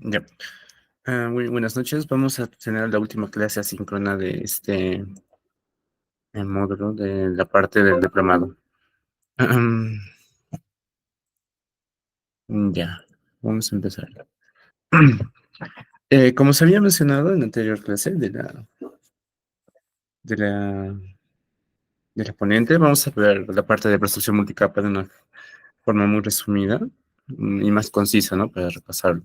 Ya. Buenas noches. Vamos a tener la última clase asíncrona de el módulo de la parte del diplomado. Ya, vamos a empezar. Como se había mencionado en la anterior clase de la, de la ponente, vamos a ver la parte de percepción multicapa de una forma muy resumida y más concisa, ¿no? Para repasarlo.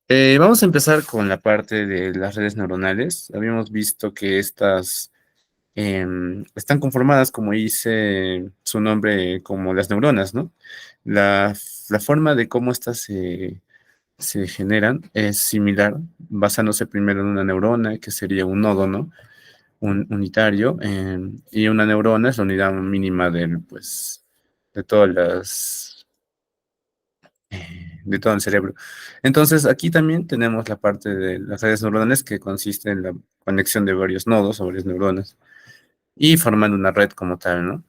Vamos a empezar con la parte de las redes neuronales. Habíamos visto que estas están conformadas, como dice su nombre, como las neuronas, ¿no? La forma de cómo estas se generan es similar, basándose primero en una neurona, que sería un nodo, ¿no? Un unitario, y una neurona es la unidad mínima pues, de todas de todo el cerebro. Entonces, aquí también tenemos la parte de las redes neuronales que consiste en la conexión de varios nodos o varias neuronas y formando una red como tal, ¿no?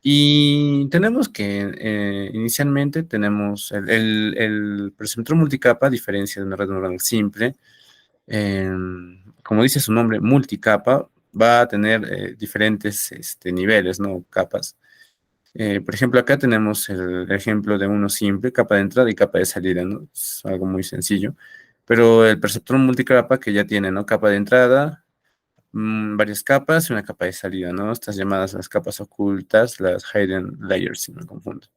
Y tenemos que, inicialmente, tenemos el perceptrón multicapa, a diferencia de una red neuronal simple, como dice su nombre, multicapa, va a tener diferentes niveles, ¿no? Capas. Por ejemplo, acá tenemos el ejemplo de uno simple, capa de entrada y capa de salida, ¿no? Es algo muy sencillo. Pero el perceptrón multicapa que ya tiene, ¿no? Capa de entrada, varias capas y una capa de salida, ¿no? Estas llamadas las capas ocultas, las hidden layers, si no me confundo.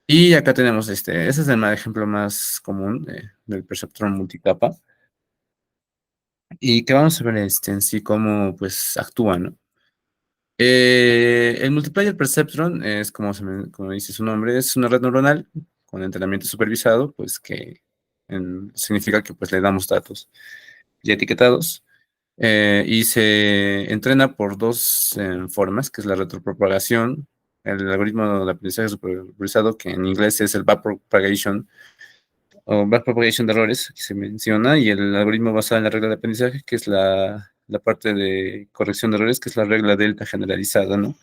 Y acá tenemos ese es el ejemplo más común del perceptrón multicapa y que vamos a ver en sí cómo pues actúa, ¿no? El multiplayer perceptron es como dice su nombre, es una red neuronal con entrenamiento supervisado, pues que significa que pues le damos datos ya etiquetados y se entrena por dos formas, que es la retropropagación, el algoritmo de aprendizaje supervisado, que en inglés es el backpropagation o backpropagation de errores, que se menciona, y el algoritmo basado en la regla de aprendizaje, que es la parte de corrección de errores, que es la regla delta generalizada, ¿no?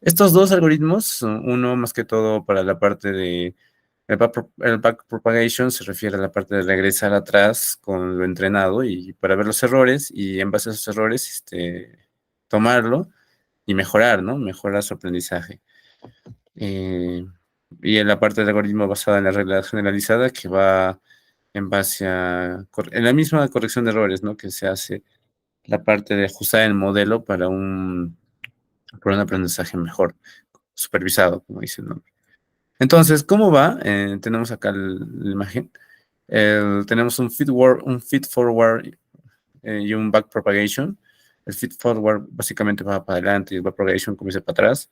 Estos dos algoritmos, uno más que todo para la parte de el backpropagation se refiere a la parte de regresar atrás con lo entrenado y para ver los errores y en base a esos errores tomarlo y mejorar, ¿no? Mejorar su aprendizaje. Eh, y en la parte del algoritmo basada en la regla generalizada que va en base en la misma corrección de errores, ¿no? Que se hace la parte de ajustar el modelo para un aprendizaje mejor, supervisado, como dice el nombre. Entonces, ¿cómo va? Tenemos acá la imagen. Tenemos un feed forward y un back propagation. El feed forward básicamente va para adelante y el back propagation comienza para atrás.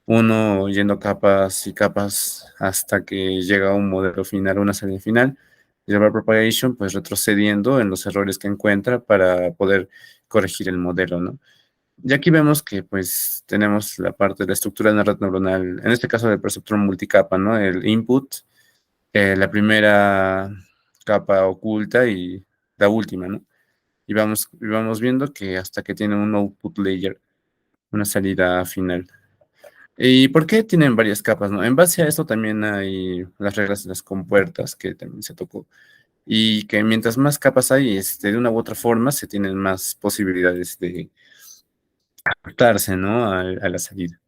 Uno yendo capas y capas hasta que llega a un modelo final, una salida final. Y el back propagation, pues retrocediendo en los errores que encuentra para poder corregir el modelo, ¿no? Y aquí vemos que pues tenemos la parte de la estructura de la red neuronal, en este caso del perceptrón multicapa, ¿no? El input, la primera capa oculta y la última, ¿no? Y vamos viendo que hasta que tiene un output layer, una salida final. ¿Y por qué tienen varias capas, no? En base a esto también hay las reglas de las compuertas que también se tocó. Y que mientras más capas hay, de una u otra forma, se tienen más posibilidades de adaptarse, ¿no? A la salida.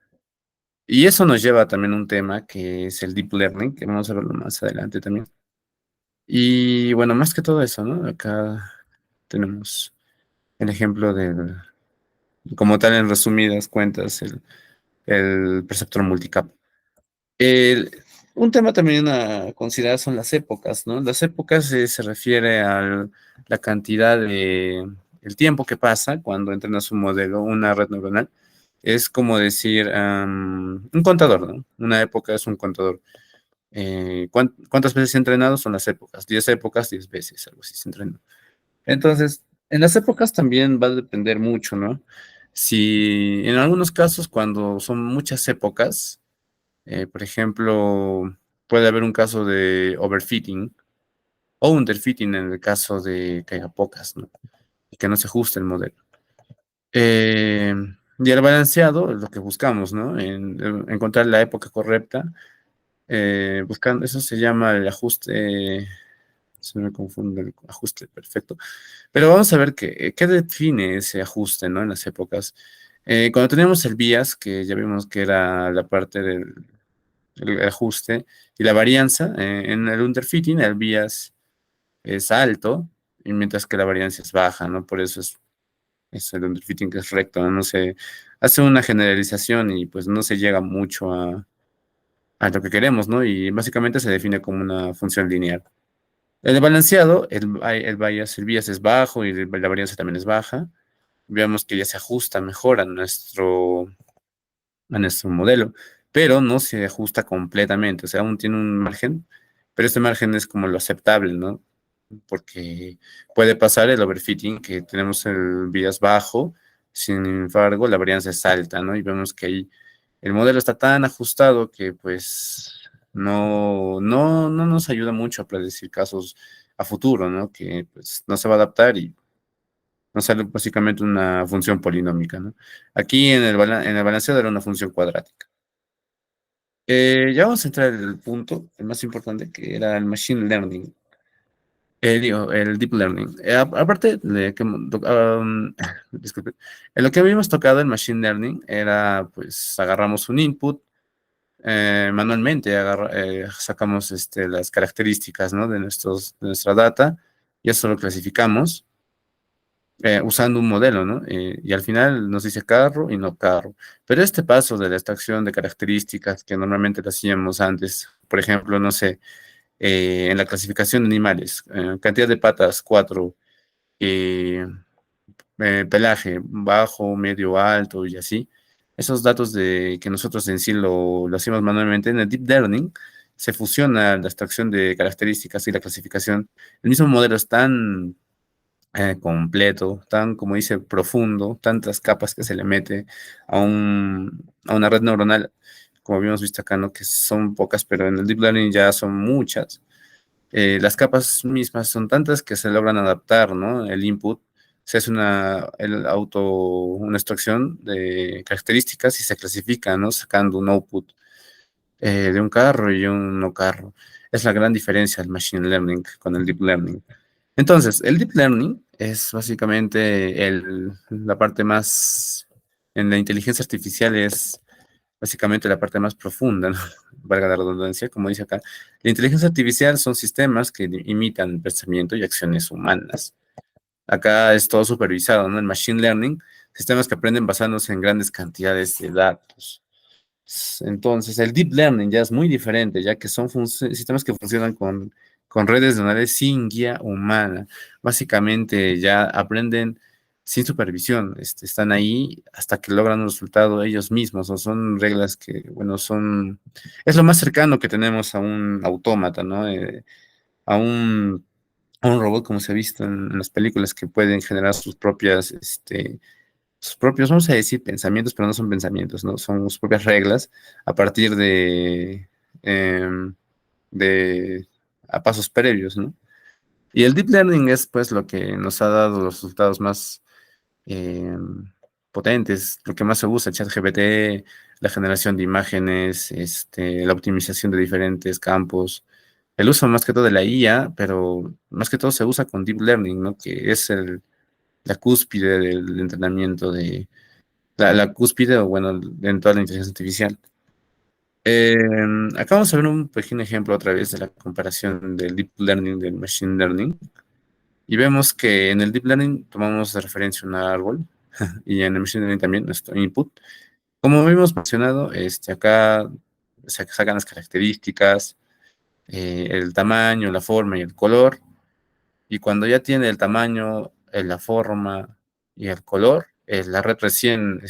Y eso nos lleva también a un tema que es el deep learning, que vamos a verlo más adelante también. Y bueno, más que todo eso, ¿no? Acá tenemos el ejemplo como tal, en resumidas cuentas, el perceptor multicapa. El- un tema también a considerar son las épocas, ¿no? Las épocas se refiere a la cantidad el tiempo que pasa cuando entrenas un modelo, una red neuronal. Es como decir, un contador, ¿no? Una época es un contador. ¿Cuántas veces he entrenado? Son las épocas. 10 épocas, 10 veces, algo así se entrenó. Entonces, en las épocas también va a depender mucho, ¿no? Si en algunos casos, cuando son muchas épocas, por ejemplo, puede haber un caso de overfitting o underfitting en el caso de que haya pocas, ¿no? Y que no se ajuste el modelo. Eh, y el balanceado es lo que buscamos, ¿no? En encontrar la época correcta. Buscando, eso se llama el ajuste. Se me confunde el ajuste perfecto. Pero vamos a ver qué define ese ajuste, ¿no? En las épocas. Cuando teníamos el bias, que ya vimos que era la parte del el ajuste y la varianza, en el underfitting el bias es alto, y mientras que la varianza es baja, ¿no? Por eso es el underfitting que es recto, ¿no? No se hace una generalización y pues no se llega mucho a lo que queremos, ¿no? Y básicamente se define como una función lineal. El balanceado, el bias es bajo y la varianza también es baja. Veamos que ya se ajusta mejor a nuestro modelo, pero no se ajusta completamente, o sea, aún tiene un margen, pero este margen es como lo aceptable, ¿no? Porque puede pasar el overfitting, que tenemos el bias bajo, sin embargo, la varianza es alta, ¿no? Y vemos que ahí el modelo está tan ajustado que pues no nos ayuda mucho a predecir casos a futuro, ¿no? Que pues no se va a adaptar y nos sale básicamente una función polinómica, ¿no? Aquí en el balanceado era una función cuadrática. Ya vamos a entrar en el punto, el más importante, que era el machine learning. Digo, el deep learning. Aparte de que, disculpe, en lo que habíamos tocado el machine learning era, pues, agarramos un input, manualmente sacamos las características, ¿no? de nuestra data, y eso lo clasificamos usando un modelo, ¿no? Y al final nos dice carro y no carro. Pero este paso de la extracción de características que normalmente lo hacíamos antes, por ejemplo, no sé, en la clasificación de animales, cantidad de patas, 4, pelaje, bajo, medio, alto y así. Esos datos de que nosotros en sí lo hacemos manualmente en el deep learning, se fusiona la extracción de características y la clasificación. El mismo modelo es tan completo, tan, como dice, profundo, tantas capas que se le mete a una red neuronal, como habíamos visto acá, ¿no? Que son pocas, pero en el deep learning ya son muchas. Las capas mismas son tantas que se logran adaptar, ¿no? El input se hace una extracción de características y se clasifica, ¿no? Sacando un output de un carro y un no carro. Es la gran diferencia del machine learning con el deep learning. Entonces, el deep learning es básicamente la parte más, en la inteligencia artificial es básicamente la parte más profunda, ¿no? Valga la redundancia, como dice acá. La inteligencia artificial son sistemas que imitan el pensamiento y acciones humanas. Acá es todo supervisado, ¿no? El machine learning, sistemas que aprenden basándose en grandes cantidades de datos. Entonces, el deep learning ya es muy diferente, ya que son sistemas que funcionan con redes neuronales sin guía humana. Básicamente ya aprenden sin supervisión, están ahí hasta que logran un resultado ellos mismos, o son reglas que, bueno, es lo más cercano que tenemos a un autómata, ¿no? A un, a un robot, como se ha visto en las películas, que pueden generar sus propios, vamos a decir, pensamientos, pero no son pensamientos, ¿no? Son sus propias reglas a partir em, de a pasos previos, ¿no? Y el deep learning es, pues, lo que nos ha dado los resultados más em, potentes, lo que más se usa, ChatGPT, la generación de imágenes, la optimización de diferentes campos, el uso más que todo de la IA, pero más que todo se usa con deep learning, ¿no? Que es la cúspide del entrenamiento la cúspide, o bueno, en toda la inteligencia artificial. Eh, Acá vamos a ver un pequeño ejemplo otra vez de la comparación del deep learning del machine learning. Y vemos que en el deep learning tomamos de referencia un árbol y en el machine learning también nuestro input. Como habíamos mencionado, acá se sacan las características, el tamaño, la forma y el color. Y cuando ya tiene el tamaño, la forma y el color, la red recién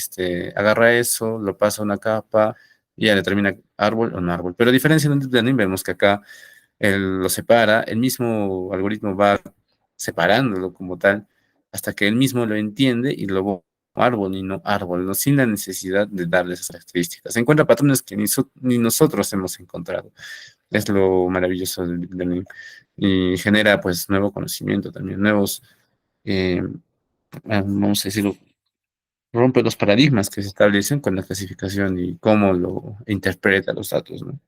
agarra eso, lo pasa a una capa y ya determina árbol o no árbol. Pero a diferencia en el deep learning, vemos que acá él lo separa, el mismo algoritmo va separándolo como tal, hasta que él mismo lo entiende y lo ve como árbol y no árbol, ¿no? Sin la necesidad de darle esas características. Encuentra patrones que ni nosotros hemos encontrado. Es lo maravilloso del deep learning. Y genera pues nuevo conocimiento también, eh, vamos a decirlo, rompe los paradigmas que se establecen con la clasificación y cómo lo interpreta los datos, ¿no?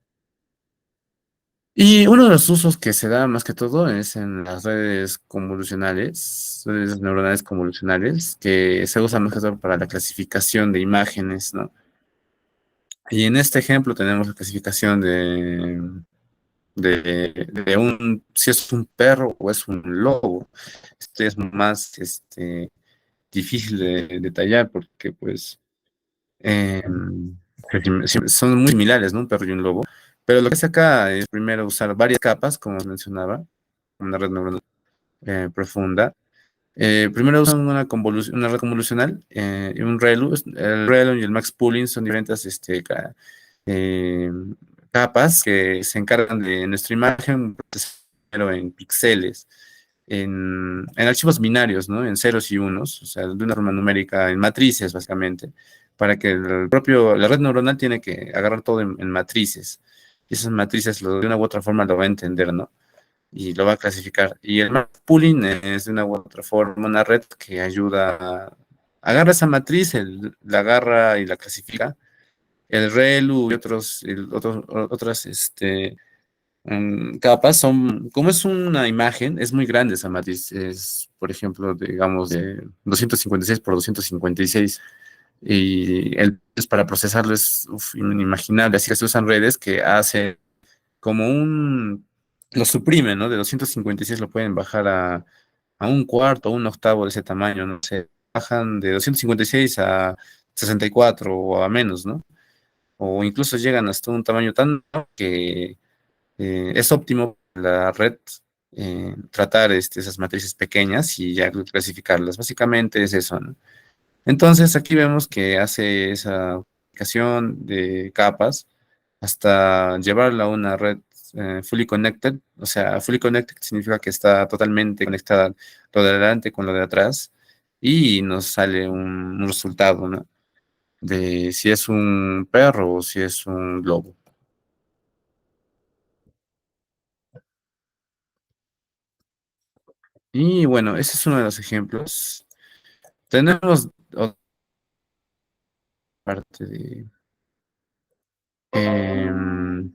Y uno de los usos que se da más que todo es en las redes neuronales convolucionales, que se usan más que todo para la clasificación de imágenes, ¿no? Y en este ejemplo tenemos la clasificación de si es un perro o es un lobo. Este es más difícil de detallar porque pues eh, son muy similares, ¿no? Un perro y un lobo. Pero lo que hace acá es primero usar varias capas, como mencionaba, una red neuronal profunda. Primero usan una red convolucional y un ReLU. El ReLU y el Max Pooling son diferentes eh, capas que se encargan de nuestra imagen, pero en píxeles, en archivos binarios, ¿no? En ceros y unos, o sea, de una forma numérica, en matrices, básicamente, para que la red neuronal tiene que agarrar todo en matrices. Y esas matrices de una u otra forma lo va a entender, ¿no? Y lo va a clasificar. Y el map pooling es de una u otra forma una red que ayuda agarra esa matriz, la agarra y la clasifica. El ReLU y otras capas son, como es una imagen, es muy grande esa matriz. Es, por ejemplo, digamos, de 256 por 256. Y para procesarlo es inimaginable. Así que se usan redes que hacen como lo suprimen, ¿no? De 256 lo pueden bajar a un cuarto, a un octavo de ese tamaño, no sé. Bajan de 256 a 64 o a menos, ¿no? O incluso llegan hasta un tamaño tan que es óptimo para la red tratar esas matrices pequeñas y ya clasificarlas. Básicamente es eso, ¿no? Entonces aquí vemos que hace esa aplicación de capas hasta llevarla a una red fully connected. O sea, fully connected significa que está totalmente conectada lo de adelante con lo de atrás y nos sale un resultado, ¿no? De si es un perro o si es un lobo. Y bueno, ese es uno de los ejemplos. Tenemos otra parte em,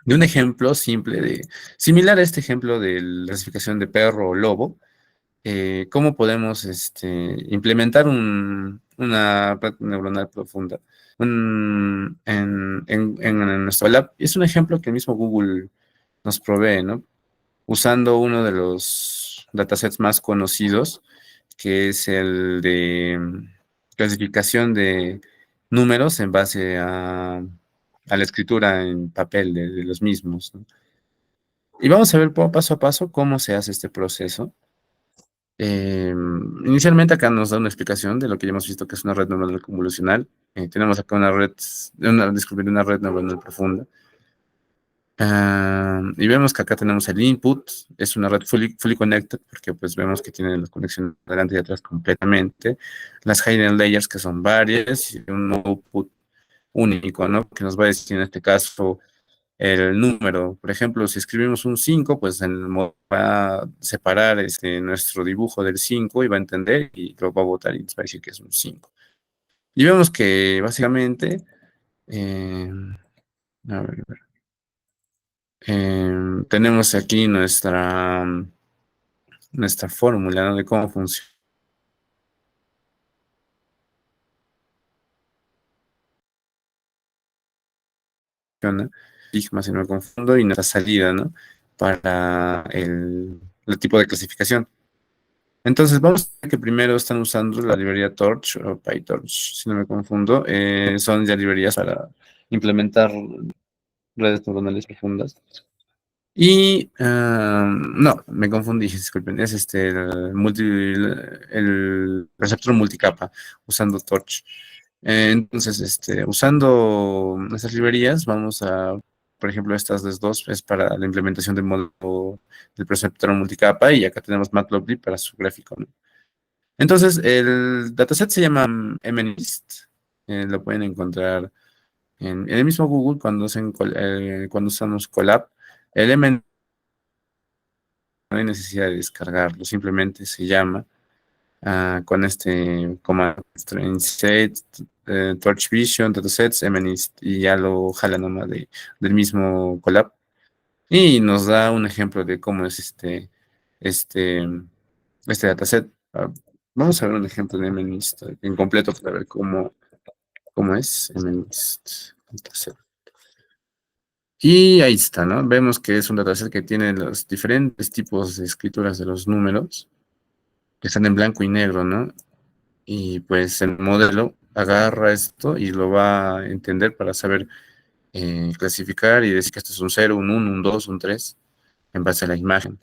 de un ejemplo simple similar a este ejemplo de la clasificación de perro o lobo. ¿Cómo podemos implementar una red neuronal profunda en nuestro lab? Es un ejemplo que el mismo Google nos provee, ¿no? Usando uno de los datasets más conocidos, que es el de clasificación de números en base a la escritura en papel de los mismos, ¿no? Y vamos a ver paso a paso cómo se hace este proceso. Inicialmente acá nos da una explicación de lo que ya hemos visto que es una red neuronal convolucional. Tenemos acá una red neuronal profunda. Y vemos que acá tenemos el input, es una red fully connected, porque pues vemos que tiene las conexiones delante y atrás completamente. Las hidden layers, que son varias, y un output único, ¿no? Que nos va a decir en este caso el número. Por ejemplo, si escribimos un 5 pues va a separar nuestro dibujo del 5 y va a entender y lo va a botar y nos va a decir que es un 5. Y vemos que básicamente, eh, a ver, tenemos aquí nuestra fórmula, ¿no? De cómo funciona, sigma si no me confundo, y nuestra salida, ¿no? Para el tipo de clasificación. Entonces, vamos a ver que primero están usando la librería Torch o PyTorch, si no me confundo. Son ya librerías para implementar redes neuronales profundas. Y, no, me confundí, disculpen, es el receptor multicapa usando Torch. Entonces, usando estas librerías, vamos a, por ejemplo, estas dos es para la implementación del módulo del preceptor multicapa y acá tenemos Matplotlib para su gráfico, ¿no? Entonces, el dataset se llama MNIST. Lo pueden encontrar en el mismo Google cuando usamos Colab. El MNIST no hay necesidad de descargarlo, simplemente se llama con este comando insert torch vision datasets MNIST y ya lo jala nomás del mismo Colab. y nos da un ejemplo de cómo es este, este dataset. Vamos a ver un ejemplo de MNIST en completo para ver cómo es MNIST dataset. Y ahí está, ¿no? Vemos que es un dataset que tiene los diferentes tipos de escrituras de los números, que están en blanco y negro, ¿no? Y pues el modelo agarra esto y lo va a entender para saber clasificar y decir que esto es un cero, un 1, un 2, un 3 en base a la imagen.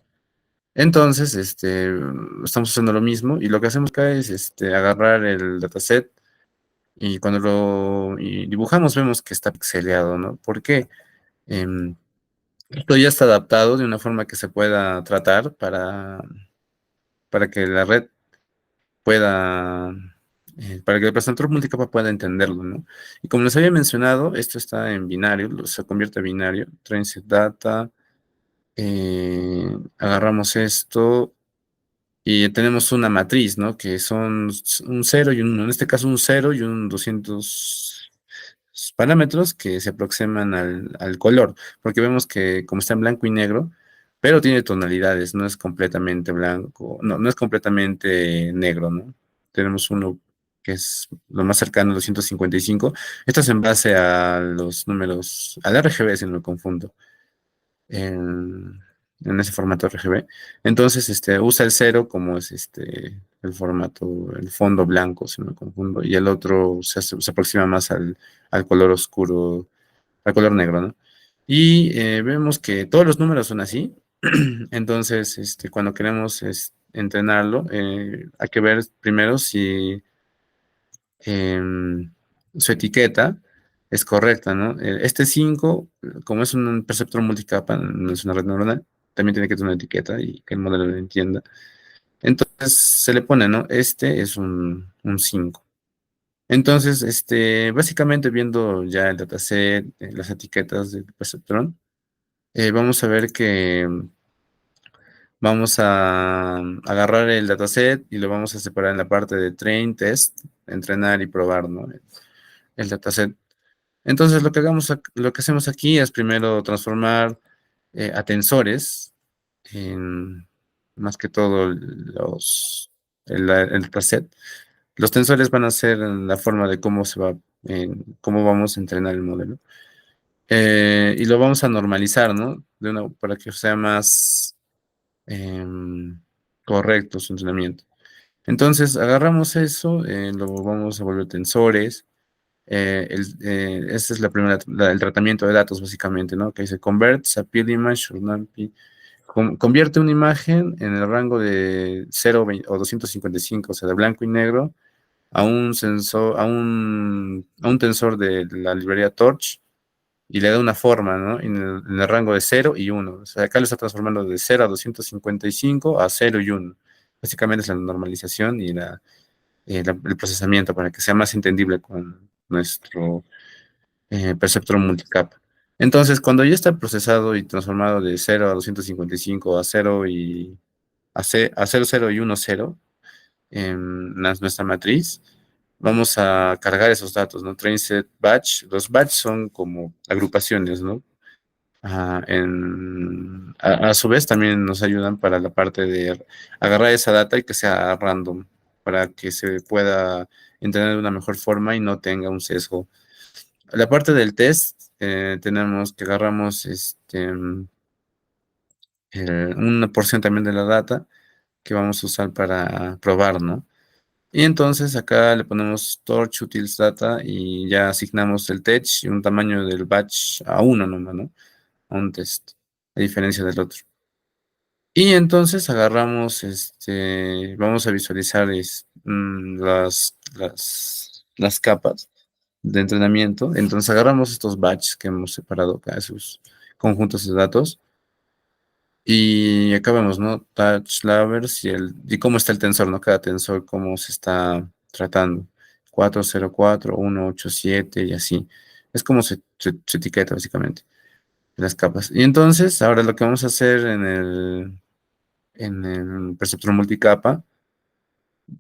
Entonces, estamos haciendo lo mismo y lo que hacemos acá es agarrar el dataset y cuando lo dibujamos vemos que está pixeleado, ¿no? ¿Por qué? Em, Esto ya está adaptado de una forma que se pueda tratar para que la red pueda, para que el presentador multicapa pueda entenderlo, ¿no? Y como les había mencionado, esto está en binario, se convierte a binario, transit data, agarramos esto y tenemos una matriz, ¿no? Que son un cero y un 1, en este caso un cero y un 200 parámetros que se aproximan al color, porque vemos que como está en blanco y negro, pero tiene tonalidades, no es completamente blanco, no es completamente negro, ¿no? Tenemos uno que es lo más cercano, 255. Esto es en base a los números, al RGB, si no me confundo en, en ese formato RGB. Entonces, usa el cero como es el formato, el fondo blanco, si no me confundo, y el otro se aproxima más al color oscuro, al color negro, ¿no? Y vemos que todos los números son así. Entonces, cuando queremos entrenarlo, hay que ver primero si em, su etiqueta es correcta, ¿no? Este 5 como es un perceptor multicapa, no es una red neuronal, también tiene que tener una etiqueta y que el modelo lo entienda. Entonces se le pone, ¿no? Este es un 5. Entonces, básicamente viendo ya el dataset, las etiquetas del perceptrón, vamos a ver que vamos a agarrar el dataset y lo vamos a separar en la parte de train, test, entrenar y probar, ¿no? El dataset. Entonces, lo que hacemos aquí es primero transformar a tensores en más que todo el dataset. Los tensores van a ser la forma de cómo vamos a entrenar el modelo. Y lo vamos a normalizar, ¿no? Para que sea más em, correcto su entrenamiento. Entonces, agarramos eso, lo vamos a volver tensores. Esta es la primera, el tratamiento de datos, básicamente, ¿no? Que dice convert appeal image should not be- convierte una imagen en el rango de 0 o 255, o sea, de blanco y negro, a un tensor de la librería Torch y le da una forma, ¿no? En el rango de 0 y 1. O sea, acá lo está transformando de 0 a 255 a 0 y 1. Básicamente es la normalización y el procesamiento para que sea más entendible con nuestro perceptor multicapa. Entonces, cuando ya está procesado y transformado de 0 a 255 a 0 a 0, 0 y 1, 0 en nuestra matriz, vamos a cargar esos datos, ¿no? Train set batch. Los batch son como agrupaciones, ¿no? A su vez también nos ayudan para la parte de agarrar esa data y que sea random, para que se pueda entender de una mejor forma y no tenga un sesgo. La parte del test, tenemos que agarramos una porción también de la data que vamos a usar para probar, ¿no? Y entonces acá le ponemos torch utils data y ya asignamos el tech y un tamaño del batch a uno nomás, ¿no? A un test, a diferencia del otro. Y entonces agarramos, vamos a visualizar las capas de entrenamiento. Entonces agarramos estos batches que hemos separado acá, esos conjuntos de datos. Y acá vemos, ¿no? Touch lavers y cómo está el tensor, ¿no? Cada tensor, cómo se está tratando. 404, 187 y así. Es como se etiqueta, básicamente, las capas. Y entonces, ahora lo que vamos a hacer en el perceptor multicapa,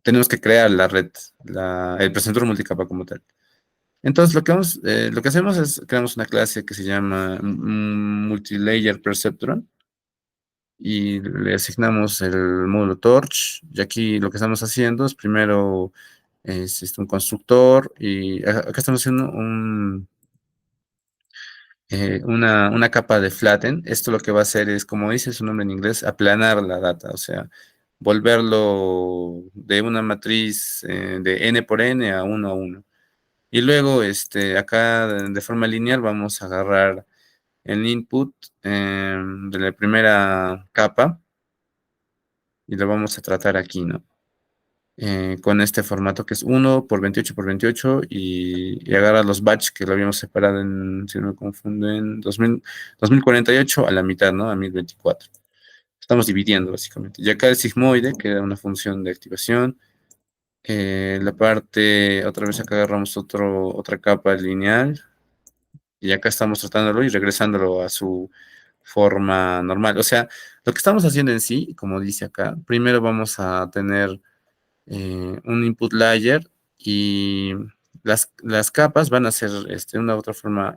tenemos que crear la red, el perceptor multicapa como tal. Entonces, lo que hacemos es creamos una clase que se llama Multilayer Perceptron y le asignamos el módulo Torch. Y aquí lo que estamos haciendo es primero un constructor y acá estamos haciendo una capa de flatten. Esto lo que va a hacer es, como dice su nombre en inglés, aplanar la data, o sea, volverlo de una matriz de n por n a 1 a 1. Y luego, acá de forma lineal vamos a agarrar el input de la primera capa y lo vamos a tratar aquí, ¿no? Con este formato que es 1 por 28 por 28 y agarra los batch que lo habíamos separado en, si no me confundo, en 2048 a la mitad, ¿no? A 1024. Estamos dividiendo básicamente. Y acá el sigmoide, que era una función de activación. La parte, otra vez acá agarramos otra capa lineal y acá estamos tratándolo y regresándolo a su forma normal. O sea, lo que estamos haciendo en sí, como dice acá, primero vamos a tener un input layer y las capas van a ser de una u otra forma,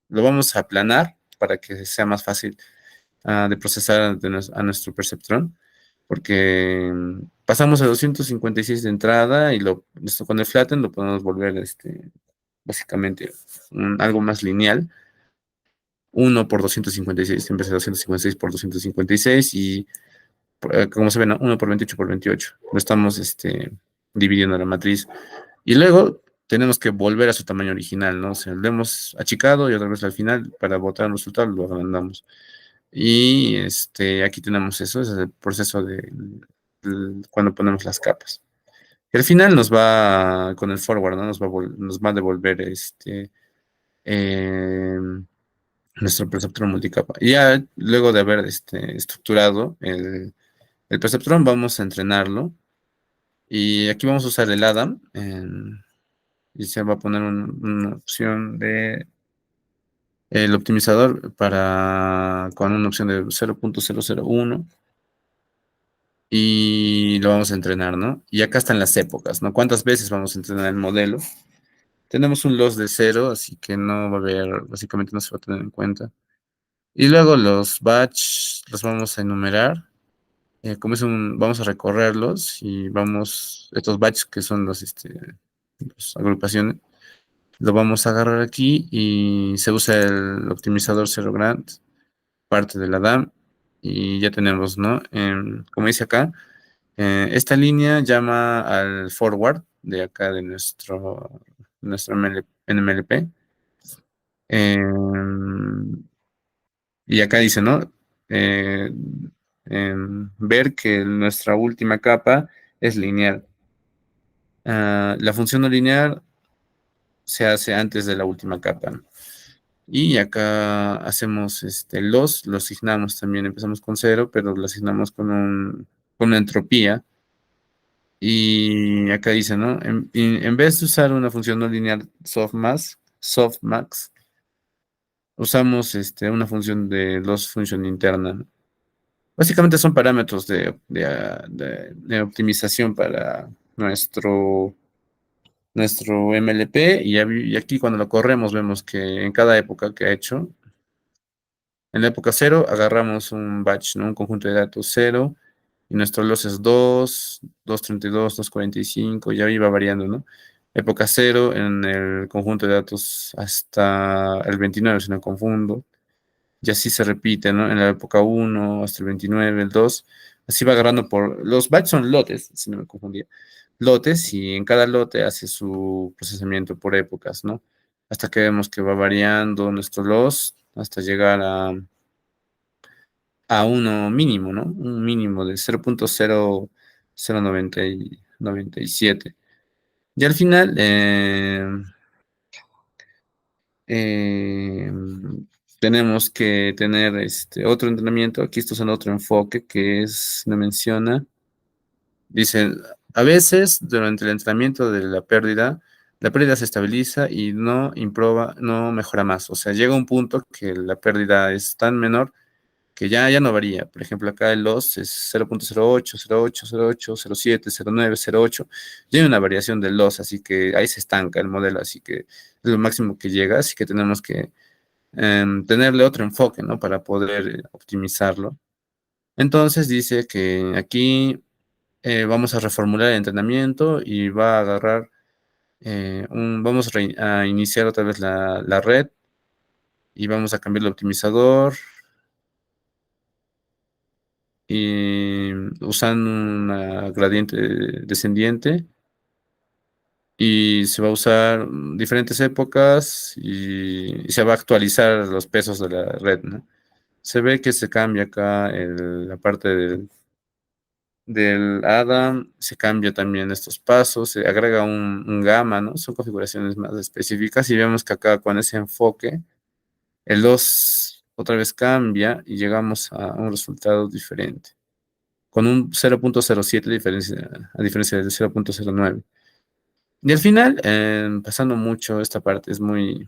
lo vamos a aplanar para que sea más fácil de procesar a nuestro perceptrón, porque pasamos a 256 de entrada y esto con el flatten lo podemos volver básicamente algo más lineal. 1 por 256, en vez de 256 por 256 y como se ve, ¿no? 1 por 28 por 28. Lo estamos dividiendo la matriz. Y luego tenemos que volver a su tamaño original, ¿no? O sea, lo hemos achicado y otra vez al final, para botar un resultado, lo agrandamos. Y aquí tenemos eso, ese es el proceso de cuando ponemos las capas. Y al final nos va, con el forward, ¿no? Nos va a devolver eh, nuestro perceptrón multicapa. Y ya luego de haber estructurado el perceptrón, vamos a entrenarlo. Y aquí vamos a usar el Adam. Y se va a poner una opción de el optimizador con una opción de 0.001 y lo vamos a entrenar, ¿no? Y acá están las épocas, ¿no? ¿Cuántas veces vamos a entrenar el modelo? Tenemos un loss de 0, así que no va a haber, básicamente no se va a tener en cuenta. Y luego los batch los vamos a enumerar. Vamos a recorrerlos y estos batches que son las agrupaciones, lo vamos a agarrar aquí y se usa el optimizador 0 grant, parte de la DAM, y ya tenemos, ¿no? Como dice acá, esta línea llama al forward de acá de nuestro NMLP. Y acá dice, ¿no? Eh, ver que nuestra última capa es lineal. La función no lineal se hace antes de la última capa, ¿no? Y acá hacemos lo asignamos también, empezamos con 0, pero lo asignamos con una entropía. Y acá dice, ¿no? En vez de usar una función no lineal softmax, usamos una función de loss function interna, ¿no? Básicamente son parámetros de optimización para nuestro MLP y aquí cuando lo corremos vemos que en cada época que ha hecho, en la época 0 agarramos un batch, ¿no? Un conjunto de datos 0 y nuestro loss es 2, 232, 245, ya iba variando, ¿no? Época 0 en el conjunto de datos hasta el 29, si no confundo. Y así se repite, ¿no? En la época 1 hasta el 29, el 2. Así va agarrando los bytes son lotes, si no me confundía. Lotes y en cada lote hace su procesamiento por épocas, ¿no? Hasta que vemos que va variando nuestro loss hasta llegar a uno mínimo, ¿no? Un mínimo de 0.0097. Y al final, eh, tenemos que tener otro entrenamiento. Aquí esto es en otro enfoque que me menciona. Dice, a veces durante el entrenamiento de la pérdida se estabiliza y no mejora más. O sea, llega un punto que la pérdida es tan menor que ya no varía. Por ejemplo, acá el loss es 0.08, 0.8, 0.8, 0.7, 0.9, 0.8. Y hay una variación del loss, así que ahí se estanca el modelo, así que es lo máximo que llega, así que tenemos que tenerle otro enfoque, ¿no? Para poder optimizarlo. Entonces dice que aquí vamos a reformular el entrenamiento y va a agarrar vamos a iniciar otra vez la red y vamos a cambiar el optimizador y usando una gradiente descendiente y se va a usar diferentes épocas y se va a actualizar los pesos de la red, ¿no? Se ve que se cambia acá la parte del Adam, se cambia también estos pasos, se agrega un gamma, ¿no? Son configuraciones más específicas y vemos que acá con ese enfoque el 2 otra vez cambia y llegamos a un resultado diferente, con un 0.07 diferencia, a diferencia del 0.09. Y al final, pasando mucho, esta parte es mucho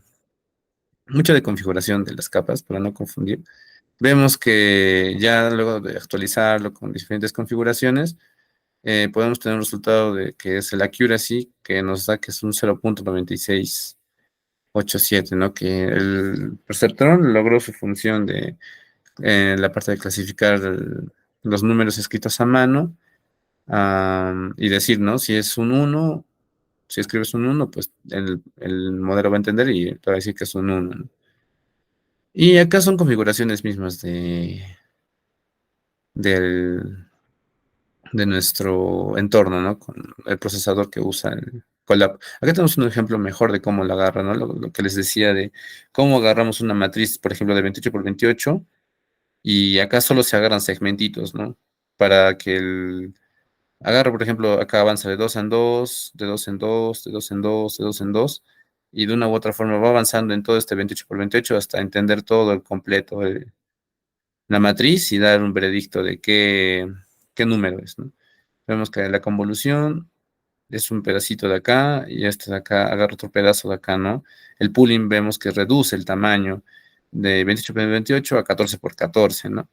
de configuración de las capas, para no confundir. Vemos que ya luego de actualizarlo con diferentes configuraciones, podemos tener un resultado de que es el accuracy, que nos da que es un 0.9687, ¿no? Que el perceptrón logró su función de la parte de clasificar los números escritos a mano y decir, ¿no? Si es un uno, si escribes un uno, pues el modelo va a entender y te va a decir que es un uno, ¿no? Y acá son configuraciones mismas del, de nuestro entorno, ¿no? Con el procesador que usa el Colab. Acá tenemos un ejemplo mejor de cómo la agarra, ¿no? Lo que les decía de cómo agarramos una matriz, por ejemplo, de 28 por 28 y acá solo se agarran segmentitos, ¿no? Para que agarre, por ejemplo, acá avanza de 2 en 2, de 2 en 2, de 2 en 2, de 2 en 2, y de una u otra forma va avanzando en todo este 28 por 28 hasta entender todo el completo, la matriz y dar un veredicto de qué número es, ¿no? Vemos que la convolución es un pedacito de acá y este de acá agarra otro pedazo de acá, ¿no? El pooling vemos que reduce el tamaño de 28 por 28 a 14 por 14, ¿no?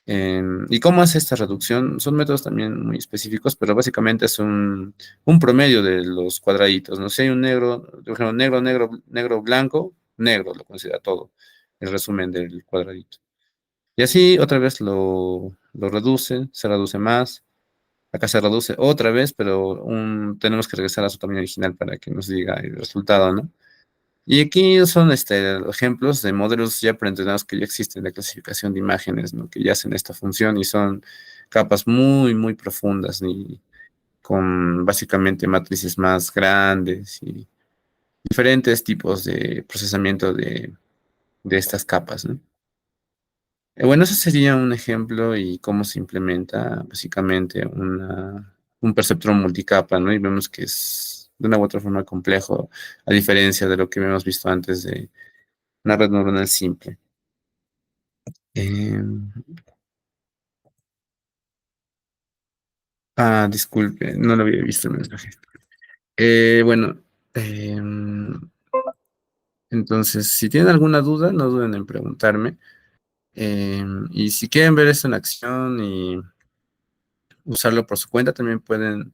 ¿Y cómo hace esta reducción? Son métodos también muy específicos, pero básicamente es un promedio de los cuadraditos, ¿no? Si hay un negro, por ejemplo, negro, negro, negro, blanco, negro lo considera todo, el resumen del cuadradito. Y así otra vez lo reduce, se reduce más, acá se reduce otra vez, pero tenemos que regresar a su tamaño original para que nos diga el resultado, ¿no? Y aquí son ejemplos de modelos ya preentrenados que ya existen de clasificación de imágenes, ¿no? Que ya hacen esta función y son capas muy profundas y con básicamente matrices más grandes y diferentes tipos de procesamiento de estas capas, ¿no? Bueno, ese sería un ejemplo y cómo se implementa básicamente un perceptrón multicapa, ¿no? Y vemos que es de una u otra forma complejo, a diferencia de lo que habíamos visto antes de una red neuronal simple. Eh, disculpe, no lo había visto el mensaje. Bueno, eh, entonces, si tienen alguna duda, no duden en preguntarme. Y si quieren ver esto en acción y usarlo por su cuenta, también pueden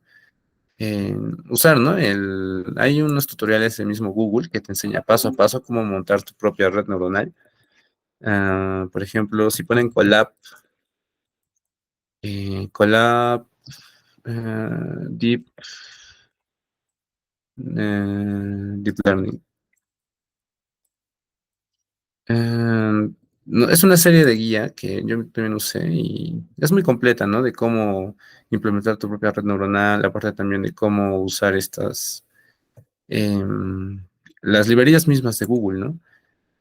usar, ¿no? Hay unos tutoriales del mismo Google que te enseña paso a paso cómo montar tu propia red neuronal. Por ejemplo, si ponen Colab Deep Learning. No, es una serie de guía que yo también usé y es muy completa, ¿no? De cómo implementar tu propia red neuronal, aparte también de cómo usar em, las librerías mismas de Google, ¿no?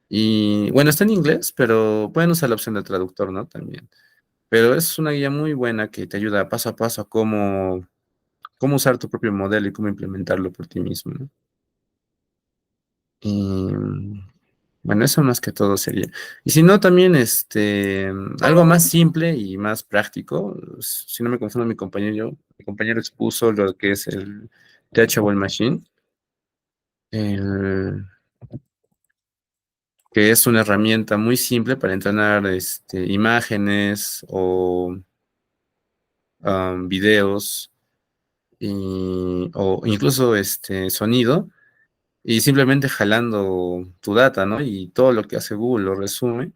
Y bueno, está en inglés, pero pueden usar la opción de traductor, ¿no? También. Pero es una guía muy buena que te ayuda paso a paso a cómo usar tu propio modelo y cómo implementarlo por ti mismo, ¿no? Y bueno, eso más que todo sería. Y si no, también algo más simple y más práctico. Si no me confundo, mi compañero expuso lo que es el Teachable Machine. El- que es una herramienta muy simple para entrenar imágenes o videos o incluso sonido y simplemente jalando tu data, ¿no? Y todo lo que hace Google lo resume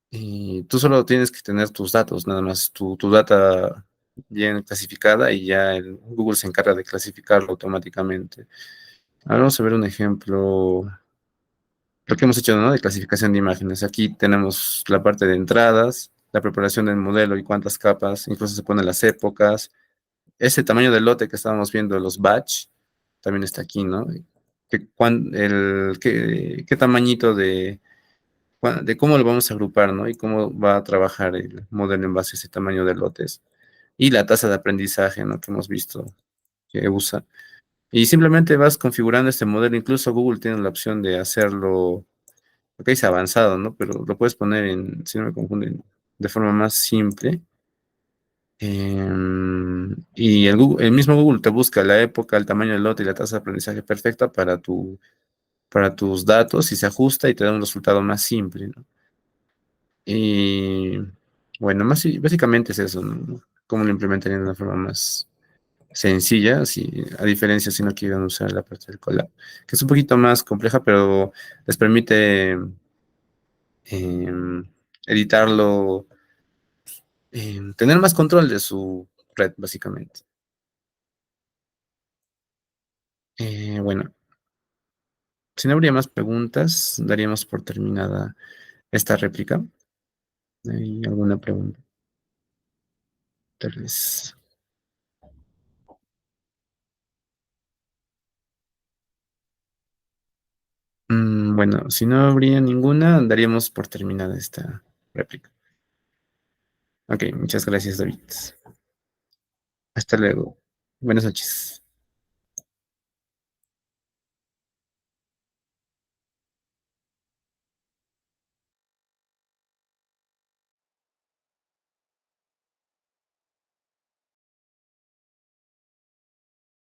y tú solo tienes que tener tus datos, nada más, tu data bien clasificada y ya Google se encarga de clasificarlo automáticamente. Ahora vamos a ver un ejemplo, lo que hemos hecho, ¿no? De clasificación de imágenes. Aquí tenemos la parte de entradas, la preparación del modelo y cuántas capas, incluso se ponen las épocas. Ese tamaño del lote que estábamos viendo, los batch, también está aquí, ¿no? Qué tamañito de cómo lo vamos a agrupar, ¿no? Y cómo va a trabajar el modelo en base a ese tamaño de lotes. Y la tasa de aprendizaje, ¿no? Que hemos visto que usa. Y simplemente vas configurando este modelo. Incluso Google tiene la opción de hacerlo, lo que dice avanzado, ¿no? Pero lo puedes poner si no me confunden, de forma más simple. Y el mismo Google te busca la época, el tamaño del lote y la tasa de aprendizaje perfecta para tus datos y se ajusta y te da un resultado más simple, ¿no? Y bueno, básicamente es eso, ¿no? Cómo lo implementarían de una forma más sencilla, a diferencia si no quieren usar la parte del collab, que es un poquito más compleja, pero les permite em, editarlo, tener más control de su red, básicamente. Bueno, si no habría más preguntas, daríamos por terminada esta réplica. ¿Hay alguna pregunta? Tal vez. Bueno, si no habría ninguna, daríamos por terminada esta réplica. Ok, muchas gracias, David. Hasta luego. Buenas noches.